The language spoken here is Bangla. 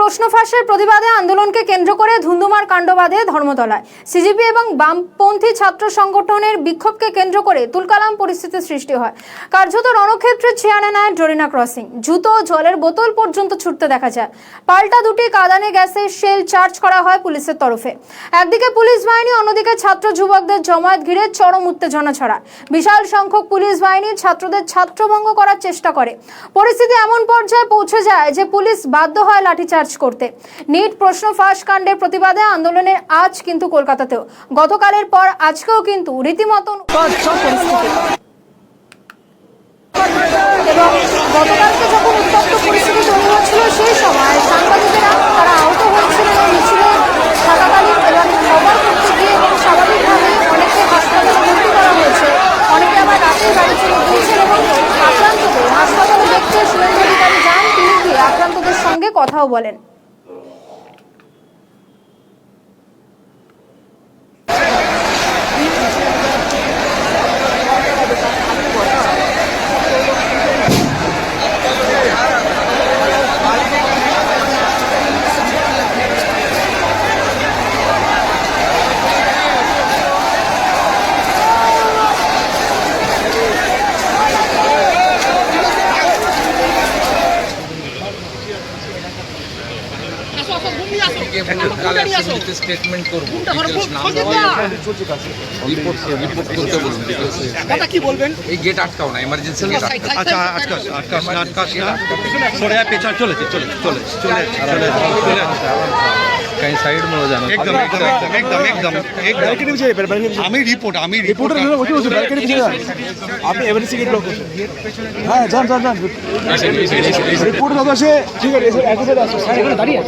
প্রশ্ন ফাঁসের প্রতিবাদে আন্দোলনকে কেন্দ্র করে ধুন্ধুমার কাণ্ড বাধে ধর্মতলায়। সিজিপি এবং বামপন্থী ছাত্র সংগঠনের বিক্ষোভকে কেন্দ্র করে তুলকালাম পরিস্থিতির সৃষ্টি হয়। কার্যত রণক্ষেত্রে চেয়ারে নেয় ডোরিনা ক্রসিং। জুতো, জলের বোতল পর্যন্ত ছুটতে দেখা যায়। পাল্টা দুটি কাঁদানে গ্যাসের শেল চার্জ করা হয় পুলিশের তরফে। একদিকে পুলিশ বাহিনী, অন্যদিকে ছাত্র যুবকদের জমায়েত ঘিরে চরম উত্তেজনা ছড়ায়। বিশাল সংখ্যক পুলিশ বাহিনী ছাত্রদের ছত্রভঙ্গ করার চেষ্টা করে। পরিস্থিতি এমন পর্যায়ে পৌঁছে যায় যে পুলিশ বাধ্য হয় লাঠিচার্জ করতে। নিট প্রশ্ন ফাঁস কাণ্ডের প্রতিবাদে আন্দোলনের আজ কিন্তু কলকাতাতেও গতকালের পর আজকেও কিন্তু রীতিমতন এবং গতকালকে যখন উত্তপ্ত পরিস্থিতি তৈরি হচ্ছিল সেই সময় সাংবাদিকেরা তারা আহত হয়েছিলেন এবং মিছিলে থাকাকালীন এবং খবর করতে গিয়ে এবং স্বাভাবিকভাবে অনেকে হাসপাতালে ভর্তি করা হয়েছে, অনেকে আবার রাতেই বাড়ি চলে গিয়েছেন এবং আক্রান্তদের হাসপাতালে দেখতে শুভেন্দু অধিকারী যান। তিনি গিয়ে আক্রান্তদের সঙ্গে কথাও বলেন। স্টেটমেন্ট করবো, রিপোর্ট করতে বলুন। কি বলবেন? এই গেট আটকাও না, এমার্জেন্সি গেট कहीं साइड में हो जाना। एकदम আমি রিপোর্ট আপনি এমার্জেন্সি গেট ব্লক করছেন। হ্যাঁ যান রিপোর্ট দাদা সে ঠিক আছে দাঁড়িয়ে